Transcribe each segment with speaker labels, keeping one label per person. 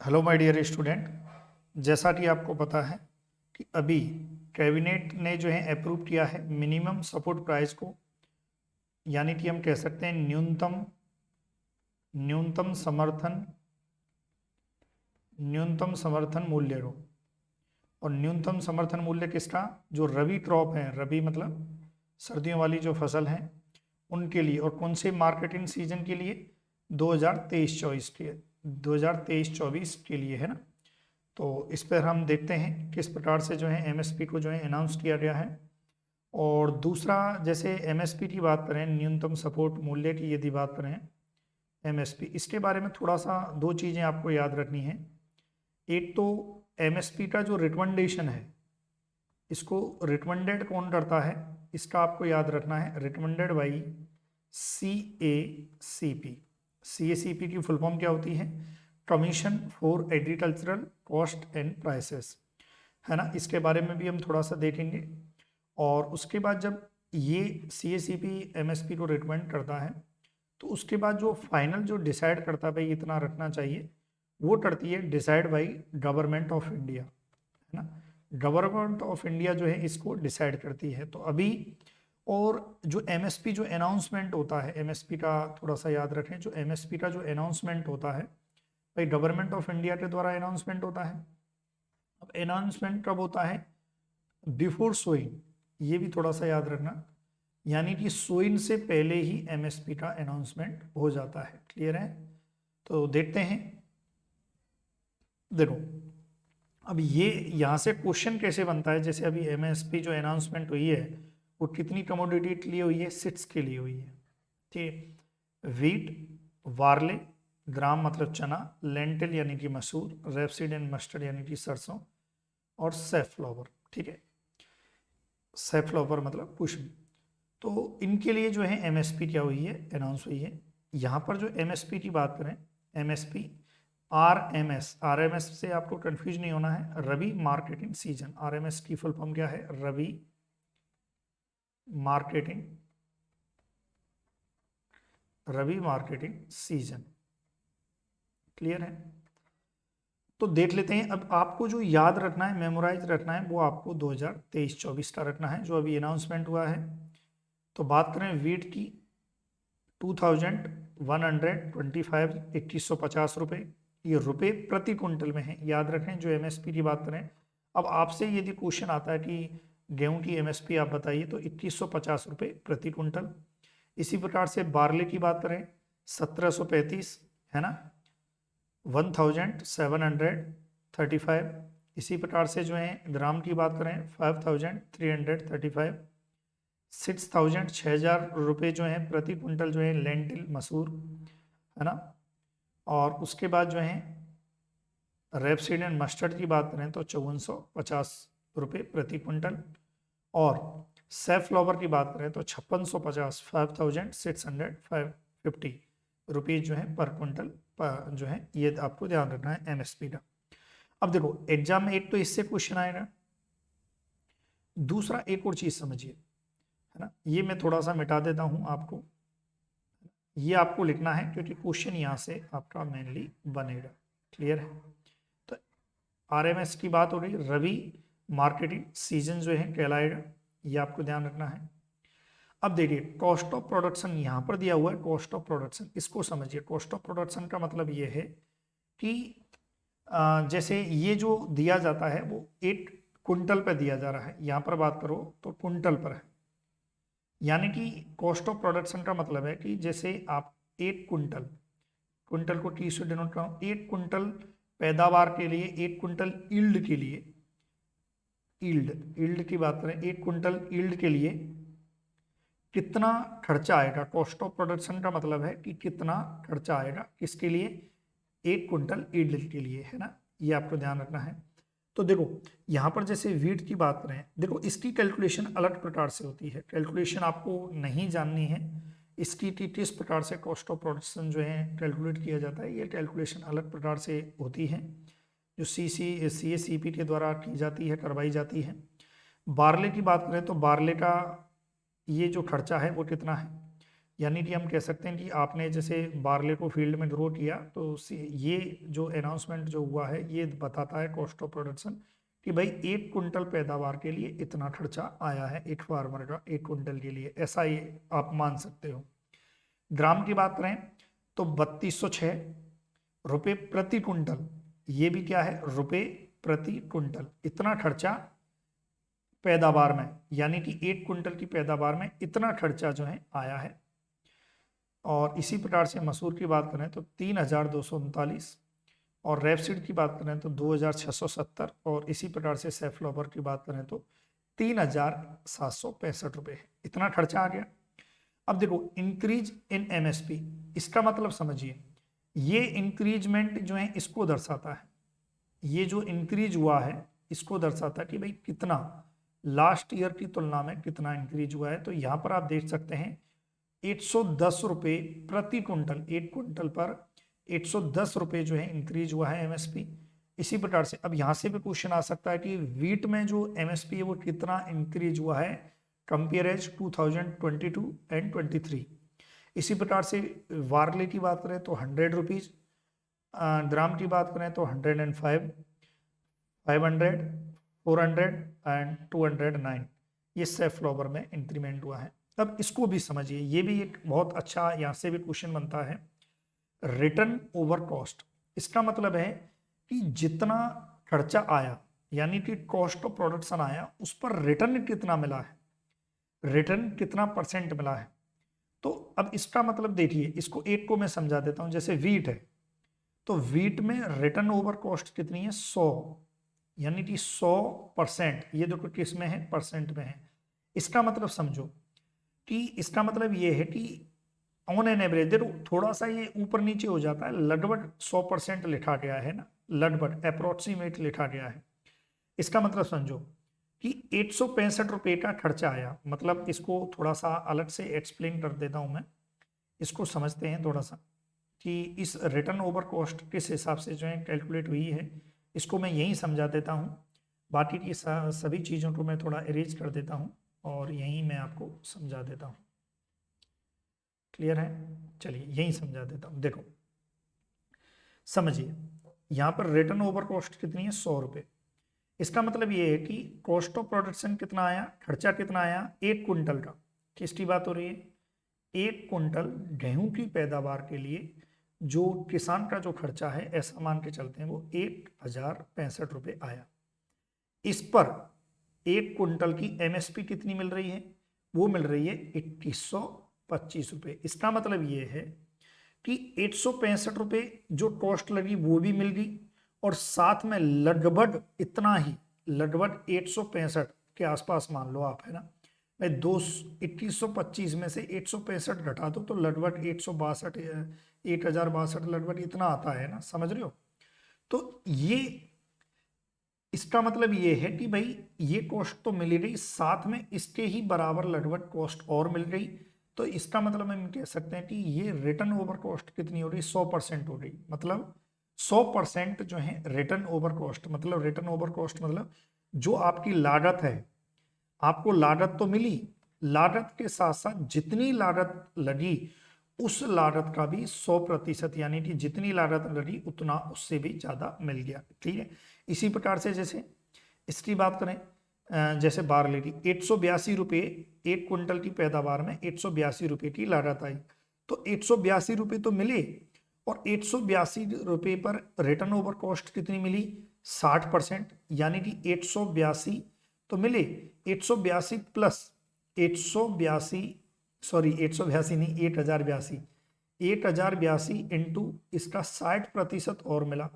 Speaker 1: Hello my dear student, जैसा कि आपको पता है कि अभी कैबिनेट ने जो है अप्रूव किया है मिनिमम सपोर्ट प्राइस को, यानी कि हम कह सकते हैं न्यूनतम समर्थन मूल्य को। और न्यूनतम समर्थन मूल्य किसका? जो रबी क्रॉप है, रबी मतलब सर्दियों वाली जो फसल है उनके लिए। और कौन से मार्केटिंग सीजन के लिए? 2023-24 के लिए, है ना। तो इस पर हम देखते हैं किस प्रकार से जो है एमएसपी को जो है अनाउंस किया गया है। और दूसरा, जैसे एमएसपी की बात करें, न्यूनतम सपोर्ट मूल्य की यदि बात करें एमएसपी, इसके बारे में थोड़ा सा दो चीज़ें आपको याद रखनी है। एक तो एमएसपी का जो रिकमेंडेशन है, इसको रिकमेंडेड कौन करता है, इसका आपको याद रखना है। Recommended by CACP। CACP की फुल फॉर्म क्या होती है? Commission for agricultural cost and prices, है ना। इसके बारे में भी हम थोड़ा सा देखेंगे। और उसके बाद जब ये CACP MSP को रिकमेंड करता है तो उसके बाद जो फाइनल जो डिसाइड करता है भाई इतना रखना चाहिए, वो करती है decide by government of India, है ना। गवर्नमेंट ऑफ इंडिया जो है इसको डिसाइड करती है। तो अभी और जो एमएसपी जो अनाउंसमेंट होता है, एमएसपी का थोड़ा सा याद रखें, जो एमएसपी का जो अनाउंसमेंट होता है भाई गवर्नमेंट ऑफ इंडिया के द्वारा अनाउंसमेंट होता है। अब अनाउंसमेंट कब होता है? बिफोर सोइंग, ये भी थोड़ा सा याद रखना, यानी कि सोइंग से पहले ही एमएसपी का अनाउंसमेंट हो जाता है। क्लियर है? तो देखते हैं। देखो अब ये यहाँ से क्वेश्चन कैसे बनता है। जैसे अभी एमएसपी जो अनाउंसमेंट हुई है वो कितनी कमोडिटी के लिए हुई है? सीड्स के लिए हुई है। ठीक, वीट, वार्ले, ग्राम मतलब चना, लेंटिल यानी कि मसूर, रेपसीड एंड मस्टर्ड यानी कि सरसों, और सेफ्लॉवर। ठीक है, सेफ्लॉवर मतलब पुष्प। तो इनके लिए जो है एमएसपी क्या हुई है? अनाउंस हुई है। यहाँ पर जो एमएसपी की बात करें, एमएसपी आरएमएस से आपको कंफ्यूज नहीं होना है, रबी मार्केटिंग सीजन। आरएमएस की फुल फॉर्म क्या है? रबी मार्केटिंग सीजन। क्लियर है? तो देख लेते हैं। अब आपको जो याद रखना है, मेमोराइज रखना है, वो आपको 2023-24 का रखना है जो अभी अनाउंसमेंट हुआ है। तो बात करें वीट की, 2125 2150 रुपये, ये रुपये प्रति कुंटल में है। याद रखें जो एमएसपी की बात करें। अब आपसे यदि क्वेश्चन आता है कि गेहूं की एमएसपी आप बताइए, तो 2150 रुपये प्रति कुंटल। इसी प्रकार से बार्ले की बात करें 1735, है ना, 1735। इसी प्रकार से जो है ग्राम की बात करें 5335। 6000 6000 रुपये जो है प्रति कुंटल जो है लेंटिल मसूर, है ना। और उसके बाद जो है रेपसीड एंड मस्टर्ड की बात करें तो 5450 रुपये प्रति कुंटल। और सेफ्लॉवर की बात करें तो 5650 5650 रुपीज़ जो है पर कुंटल जो है। ये आपको ध्यान रखना है एमएसपी का। अब देखो एग्जाम में एक तो इससे क्वेश्चन आएगा, दूसरा एक और चीज़ समझिए, है ना। ये मैं थोड़ा सा मिटा देता हूँ आपको, ये आपको लिखना है क्योंकि क्वेश्चन यहाँ से आपका मेनली बनेगा। क्लियर है? तो आरएमएस की बात हो रही, रबी मार्केटिंग सीजन जो है कहलाएगा, ये आपको ध्यान रखना है। अब देखिए कॉस्ट ऑफ प्रोडक्शन यहाँ पर दिया हुआ है। कॉस्ट ऑफ प्रोडक्शन, इसको समझिए। कॉस्ट ऑफ प्रोडक्शन का मतलब ये है कि जैसे ये जो दिया जाता है वो 1 कुंटल पर दिया जा रहा है। यहाँ पर बात करो तो कुंटल पर है, यानी कि कॉस्ट ऑफ प्रोडक्शन का मतलब है कि जैसे आप 1 कुंटल, कुंटल को टी से डिनोट करो, 1 कुंटल पैदावार के लिए, 1 कुंटल ईल्ड के लिए, ईल्ड की बात करें, 1 कुंटल ईल्ड के लिए कितना खर्चा आएगा। कॉस्ट ऑफ प्रोडक्शन का मतलब है कि कितना खर्चा आएगा किसके लिए? 1 कुंटल ईल्ड के लिए, है ना। ये आपको ध्यान रखना है। तो देखो यहाँ पर जैसे वीट की बात करें, देखो इसकी कैलकुलेशन अलग प्रकार से होती है। कैलकुलेशन आपको नहीं जाननी है इसकी कि किस प्रकार से कॉस्ट ऑफ प्रोडक्शन जो है कैलकुलेट किया जाता है। ये कैलकुलेशन अलग प्रकार से होती है जो CACP के द्वारा की जाती है, करवाई जाती है। बार्ले की बात करें तो बार्ले का ये जो खर्चा है वो कितना है? यानी कि हम कह सकते हैं कि आपने जैसे बारले को फील्ड में ग्रो किया तो ये जो अनाउंसमेंट जो हुआ है ये बताता है कॉस्ट ऑफ प्रोडक्शन कि भाई 1 कुंटल पैदावार के लिए इतना खर्चा आया है एक फार्मर का 1 कुंटल के लिए, ऐसा ये आप मान सकते हो। ग्राम की बात करें तो 3206 रुपये प्रति कुंटल, ये भी क्या है, रुपये प्रति कुंटल, इतना खर्चा पैदावार में, यानी कि 1 कुंटल की पैदावार में इतना खर्चा जो है आया है। और इसी प्रकार से मसूर की बात करें तो 3239, और रेपसीड की बात करें तो 2670, और इसी प्रकार से सेफ्लॉवर की बात करें तो 3765 रुपये है, इतना खर्चा आ गया। अब देखो इंक्रीज इन एमएसपी, इसका मतलब समझिए, ये इंक्रीजमेंट जो है इसको दर्शाता है, ये जो इंक्रीज हुआ है इसको दर्शाता है कि भाई कितना लास्ट ईयर की तुलना में कितना इंक्रीज हुआ है। तो यहाँ पर आप देख सकते हैं 810 रुपये प्रति कुंटल, 1 कुंटल पर 810 रुपये जो है इंक्रीज हुआ है एमएसपी। इसी प्रकार से अब यहाँ से भी क्वेश्चन आ सकता है कि वीट में जो एमएसपी है वो कितना इंक्रीज हुआ है कंपेयर एज 2022 एंड 23। इसी प्रकार से वार्ले की बात करें तो 100 रुपीज़, ग्राम की बात करें तो 105, 500, 400 एंड 209, ये सेफ्लॉवर में इंक्रीमेंट हुआ है। अब इसको भी समझिए, ये भी एक बहुत अच्छा यहाँ से भी क्वेश्चन बनता है, रिटर्न ओवर कॉस्ट। इसका मतलब है कि जितना खर्चा आया यानी कि कॉस्ट ऑफ प्रोडक्शन आया उस पर रिटर्न कितना मिला है, रिटर्न कितना परसेंट मिला है। तो अब इसका मतलब देखिए, इसको एक को मैं समझा देता हूँ, जैसे वीट है तो वीट में रिटर्न ओवर कॉस्ट कितनी है 100, यानी कि 100%, ये देखो किस में है, परसेंट में है। इसका मतलब समझो कि इसका मतलब ये है कि ऑन एन एवरेज, देखो थोड़ा सा ये ऊपर नीचे हो जाता है, लगभग 100% लिखा गया है ना, लगभग अप्रोक्सीमेट लिखा गया है। इसका मतलब समझो कि 865 रुपये का खर्चा आया, मतलब इसको थोड़ा सा अलग से एक्सप्लेन कर देता हूँ मैं, इसको समझते हैं थोड़ा सा कि इस रिटर्न ओवर कॉस्ट किस हिसाब से जो है कैलकुलेट हुई है, इसको मैं यहीं समझा देता हूँ। बाकी की सभी चीज़ों को मैं थोड़ा अरेंज कर देता हूँ और यहीं मैं आपको समझा देता हूँ। क्लियर है? चलिए यहीं समझा देता हूँ। देखो समझिए, यहाँ पर रिटर्न ओवर कॉस्ट कितनी है 100 रुपये। इसका मतलब ये है कि कॉस्ट ऑफ प्रोडक्शन कितना आया, खर्चा कितना आया 1 कुंटल का। किसकी बात हो रही है? 1 कुंटल गेहूं की पैदावार के लिए जो किसान का जो खर्चा है ऐसा मान के चलते हैं वो 1065 रुपये आया। इस पर 1 कुंटल की एमएसपी कितनी मिल रही है? वो मिल रही है 2125 रुपये। इसका मतलब ये है कि 865 रुपये जो कॉस्ट लगी वो भी मिल गई और साथ में लगभग इतना ही, लगभग 865 के आसपास मान लो आप, है ना। मैं 2125 में से 865 घटा दो तो लगभग 1062 लगभग इतना आता है ना, समझ रहे हो। तो ये इसका मतलब ये है कि भाई ये कॉस्ट तो मिल गई, साथ में इसके ही बराबर लगभग कॉस्ट और मिल गई। तो इसका मतलब हम कह सकते हैं कि ये रिटर्न ओवर कॉस्ट कितनी हो रही, 100% हो गई। मतलब 100% जो है रिटर्न ओवर कॉस्ट, मतलब रिटर्न ओवर कॉस्ट मतलब जो आपकी लागत है, आपको लागत तो मिली, लागत के साथ साथ जितनी लागत लगी उस लागत का भी 100%, यानी कि जितनी लागत लगी उतना उससे भी ज़्यादा मिल गया। ठीक है। इसी प्रकार से जैसे इसकी बात करें, जैसे बारले की 882 रुपये, 1 कुंटल की पैदावार में 882 रुपये की लागत आई, तो 882 रुपये तो मिले और 882 रुपये पर रिटर्न ओवर कॉस्ट कितनी मिली 60%, यानी कि 882 तो मिले, 882 प्लस 882, सॉरी 882 नहीं 1082, 1082 इंटू इसका 60% और मिला।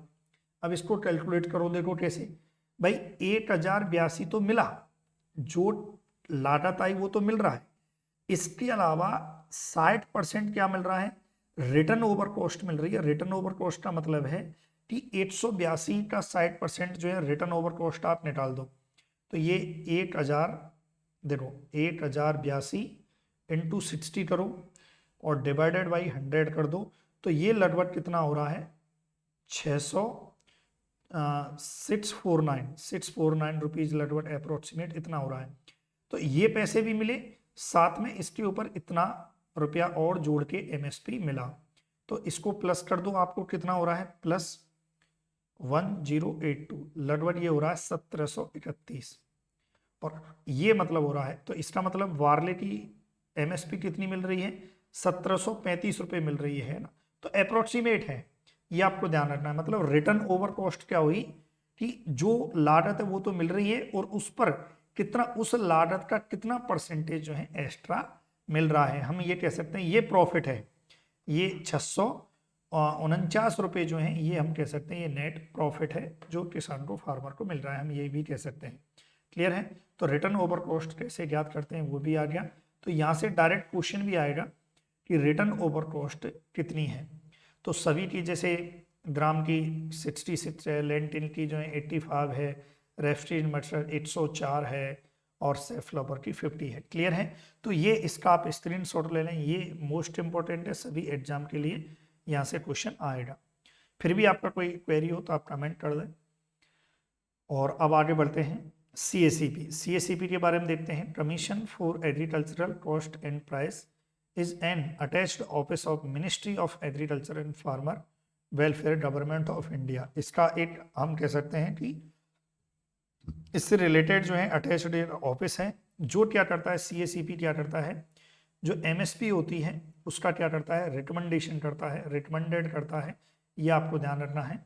Speaker 1: अब इसको कैलकुलेट करो, देखो कैसे भाई, 1082 तो मिला, जो लागत आई वो तो मिल रहा है, इसके अलावा 60% क्या मिल रहा है, रिटर्न ओवर कॉस्ट मिल रही है। रिटर्न ओवर कॉस्ट का मतलब है कि 882 का 60% जो है रिटर्न ओवर कॉस्ट आप निकाल दो, तो ये 1000, देखो 1082 इंटू 60 करो और डिवाइडेड बाई 100 कर दो, तो ये लगभग कितना हो रहा है 649 रुपीज़ लगभग अप्रोक्सीमेट इतना हो रहा है। तो ये पैसे भी मिले, साथ में इसके ऊपर इतना रुपया और जोड़ के एमएसपी मिला। तो इसको प्लस कर दो, आपको कितना हो रहा है प्लस 1082, लगभग ये हो रहा है 1731। और ये मतलब हो रहा है, तो इसका मतलब वार्ले की एमएसपी कितनी मिल रही है 1735 रुपये मिल रही है ना। तो अप्रोक्सीमेट है, ये आपको ध्यान रखना है। मतलब रिटर्न ओवर कॉस्ट क्या हुई कि जो लागत है वो तो मिल रही है और उस पर कितना, उस लागत का कितना परसेंटेज जो है एक्स्ट्रा मिल रहा है, हम ये कह सकते हैं ये प्रॉफिट है। ये 649 रुपये जो है ये हम कह सकते हैं ये नेट प्रॉफिट है जो किसान को, फार्मर को मिल रहा है, हम ये भी कह सकते हैं। क्लियर है। तो रिटर्न ओवर कॉस्ट कैसे ज्ञात करते हैं वो भी आ गया। तो यहाँ से डायरेक्ट क्वेश्चन भी आएगा कि रिटर्न ओवर कॉस्ट कितनी है। तो सभी की जैसे ग्राम की 66 है, लेंटिन की जो है 85 है, रेफ्टिन मटर 104 है और सेफ्लावर की 50 है। क्लियर है। तो ये इसका आप स्क्रीनशॉट ले लें, ये मोस्ट इंपॉर्टेंट है सभी एग्जाम के लिए, यहाँ से क्वेश्चन आएगा। फिर भी आपका कोई क्वेरी हो तो आप कमेंट कर दें। और अब आगे बढ़ते हैं CACP। CACP के बारे में देखते हैं। Commission for agricultural cost and price is an attached office of ministry of agriculture and farmer welfare government of India. इसका एक हम कह सकते हैं कि इससे रिलेटेड जो है अटैच्ड ऑफिस है, जो क्या करता है CACP क्या करता है, जो MSP होती है उसका क्या करता है रिकमेंडेशन करता है, रिकमेंडेड करता है। ये आपको ध्यान रखना है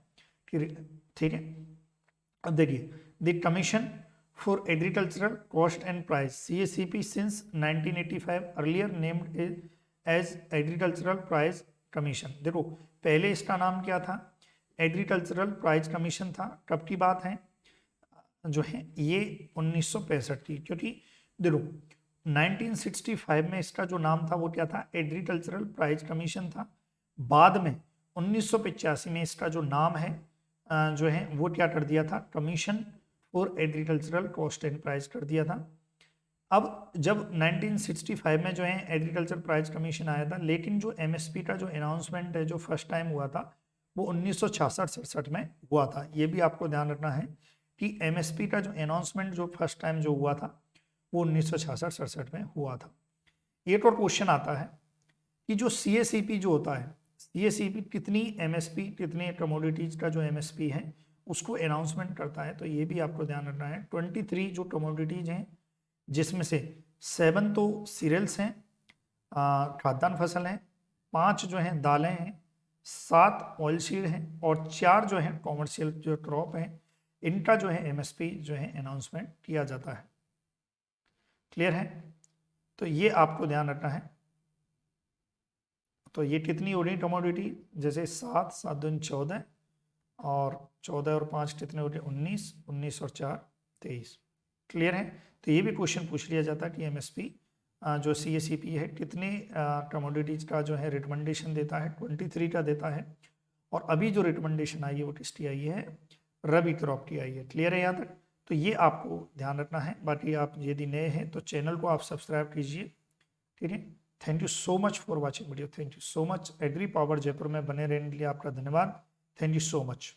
Speaker 1: कि ठीक है। अब देखिए the commission for agricultural cost and price CACP since 1985 earlier named as agricultural price commission. देखो पहले इसका नाम क्या था, एग्रीकल्चरल प्राइस कमीशन था। कब की बात है जो है ये 1965 की, क्योंकि देखो 1965 में इसका जो नाम था वो क्या था एग्रीकल्चरल प्राइस कमीशन था। बाद में 1985 में इसका जो नाम है जो है वो क्या कर दिया था commission for agricultural cost and price कर दिया था। अब जब 1965 में जो है एग्रीकल्चर प्राइस कमीशन आया था, लेकिन जो MSP का जो अनाउंसमेंट है जो फर्स्ट टाइम हुआ था वो 1966-67 में हुआ था। ये भी आपको ध्यान रखना है कि MSP का जो अनाउंसमेंट जो फर्स्ट टाइम जो हुआ था वो 1966-67 में हुआ था। एक और क्वेश्चन आता है कि जो CACP जो होता है, CACP कितनी MSP कितने कमोडिटीज का जो MSP है उसको अनाउंसमेंट करता है। तो ये भी आपको ध्यान रखना है। 23 जो कमोडिटीज हैं जिसमें से 7 तो सीरियल्स हैं, खाद्यान्न फसल हैं, 5 जो हैं दालें हैं, 7 ऑयल सीड हैं और 4 जो हैं कॉमर्शियल जो क्रॉप हैं, इनका जो है MSP जो है अनाउंसमेंट किया जाता है। क्लियर है। तो ये आपको ध्यान रखना है। तो ये कितनी हो रही कमोडिटी, जैसे 7, 7 दूनी 14 और 14 और 5 कितने हो रहे 19, 19 और 4 23। क्लियर है। तो ये भी क्वेश्चन पूछ लिया जाता है कि MSP जो CACP है कितने कमोडिटीज का जो है रिकमेंडेशन देता है, 23 का देता है। और अभी जो रिकमेंडेशन आई है वो किसकी आई है, रबी क्रॉप की आई है। क्लियर है यहाँ तक। तो ये आपको ध्यान रखना है। बाकी आप यदि नए हैं तो चैनल को आप सब्सक्राइब कीजिए। ठीक है। Thank you so much for watching video. Thank you so much. Agri power Jaipur में बने रहने के लिए आपका धन्यवाद। Thank you so much.